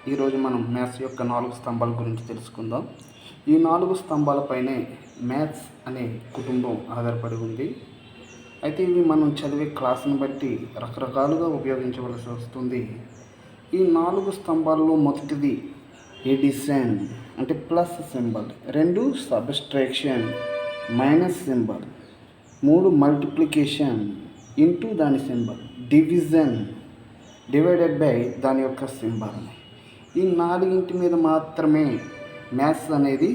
ఈరోజు మనం మ్యాథ్స్ యొక్క 4 స్తంభాల గురించి తెలుసుకుందాం. ఈ 4 స్తంభాలపైనే మ్యాథ్స్ అనే కుటుంబం ఆధారపడి ఉంది. అయితే ఇవి మనం చదివే క్లాసును బట్టి రకరకాలుగా ఉపయోగించవలసి వస్తుంది. ఈ 4 స్తంభాల్లో మొదటిది ఎడిషన్ అంటే plus symbol, 2 subtraction minus symbol, 3 multiplication into దాని సింబల్, డివిజన్ డివైడెడ్ బై దాని యొక్క సింబల్. ఈ 4 మీద మాత్రమే మ్యాథ్స్ అనేది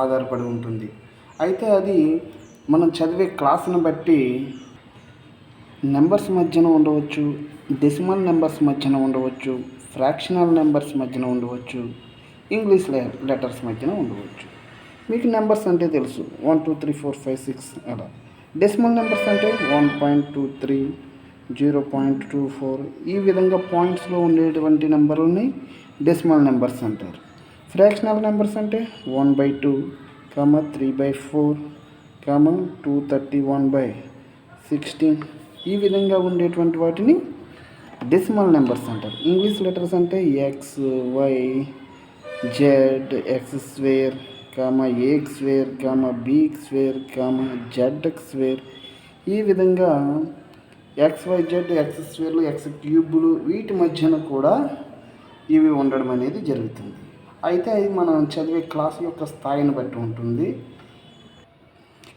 ఆధారపడి ఉంటుంది. అయితే అది మనం చదివే క్లాసును బట్టి నెంబర్స్ మధ్యన ఉండవచ్చు, డెసిమల్ నెంబర్స్ మధ్యన ఉండవచ్చు, ఫ్రాక్షనల్ నెంబర్స్ మధ్యన ఉండవచ్చు, ఇంగ్లీష్ లెటర్స్ మధ్యన ఉండవచ్చు. మీకు నెంబర్స్ అంటే తెలుసు, 1 2 3 4 5 6 అలా. డెసిమల్ నెంబర్స్ అంటే 1.23, 0.24 ఈ విధంగా పాయింట్స్లో ఉండేటువంటి నెంబర్లని డెసిమల్ నెంబర్స్ అంటారు. ఫ్రాక్షనల్ నెంబర్స్ అంటే 1/2, 3/4, 231/16 ఈ విధంగా ఉండేటువంటి వాటిని డెసిమల్ నెంబర్స్ అంటారు. ఇంగ్లీష్ లెటర్స్ అంటే x, y, z, x square, a square, b square, z square ఈ విధంగా XYZ, ఎక్స్ స్క్వేర్లు, ఎక్స్ క్యూబులు వీటి మధ్యన కూడా ఇవి ఉండడం అనేది జరుగుతుంది. అయితే అది మనం చదివే క్లాసు యొక్క స్థాయిని బట్టి ఉంటుంది.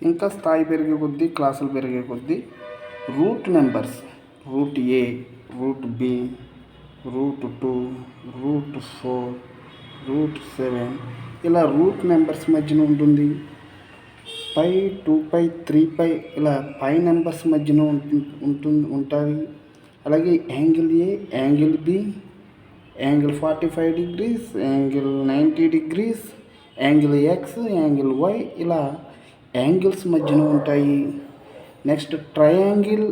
ఇంకా స్థాయి పెరిగే కొద్దీ, క్లాసులు పెరిగే కొద్దీ root numbers, root A, root B, root 2, root 4, root 7 ఇలా రూట్ నెంబర్స్ మధ్యన ఉంటుంది. పై, 2π, 3π ఇలా పై నెంబర్స్ మధ్యన ఉంటాయి. అలాగే angle a, angle b, angle 45 degrees, angle 90 degrees, angle x, angle y ఇలా యాంగిల్స్ మధ్యన ఉంటాయి. Next triangle,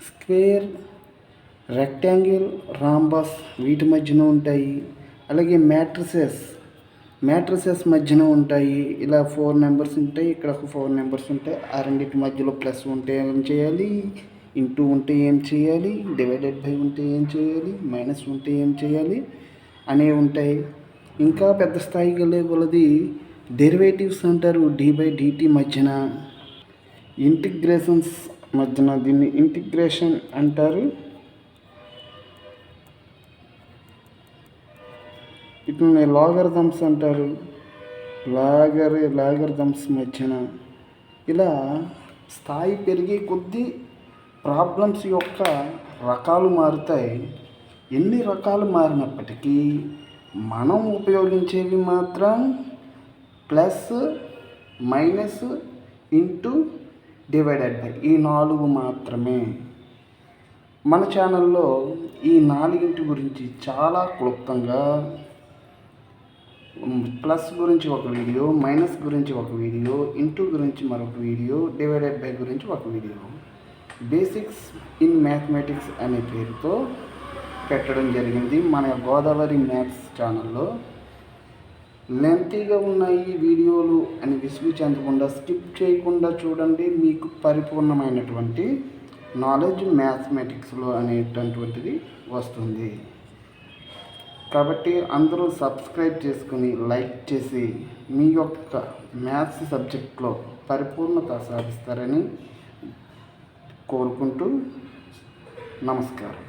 square, rectangle, rhombus వీటి మధ్యన ఉంటాయి. అలాగే మ్యాట్రిసెస్ మధ్యన ఉంటాయి. ఇలా 4 నెంబర్స్ ఉంటాయి, ఇక్కడ ఒక 4 నెంబర్స్ ఉంటాయి. ఆ రెండింటి మధ్యలో ప్లస్ ఉంటే ఏం చేయాలి, ఇంటూ ఉంటే ఏం చేయాలి, డివైడెడ్ బై ఉంటే ఏం చేయాలి, మైనస్ ఉంటే ఏం చేయాలి అనేవి ఉంటాయి. ఇంకా పెద్ద స్థాయికి వెళ్ళే కొలది డెరివేటివ్స్ అంటారు. d/dt మధ్యన, ఇంటిగ్రేషన్స్ మధ్యన దీన్ని ఇంటిగ్రేషన్ అంటారు. వీటిని లాగరిథమ్స్ అంటారు. లాగరిథమ్స్ మధ్యన ఇలా స్థాయి పెరిగే కొద్దీ ప్రాబ్లమ్స్ యొక్క రకాలు మారుతాయి. ఎన్ని రకాలు మారినప్పటికీ మనం ఉపయోగించేవి మాత్రం plus, minus, into, divided by ఈ 4 మాత్రమే. మన ఛానల్లో ఈ 4 గురించి చాలా క్లుప్తంగా ప్లస్ గురించి ఒక వీడియో, మైనస్ గురించి ఒక వీడియో, ఇంటూ గురించి మరొక వీడియో, డివైడెడ్ బై గురించి ఒక వీడియో, బేసిక్స్ ఇన్ మ్యాథమెటిక్స్ అనే పేరుతో పెట్టడం జరిగింది మన గోదావరి మ్యాథ్స్ ఛానల్లో. లెంతీగా ఉన్న ఈ వీడియోలు అని విసుగు చెందకుండా స్కిప్ చేయకుండా చూడండి. మీకు పరిపూర్ణమైనటువంటి నాలెడ్జ్ మ్యాథమెటిక్స్లో అనేటటువంటిది వస్తుంది. కాబట్టి అందరూ సబ్స్క్రైబ్ చేసుకుని, లైక్ చేసి మీ యొక్క మ్యాథ్స్ సబ్జెక్ట్లో పరిపూర్ణత సాధిస్తారని కోరుకుంటూ నమస్కారం.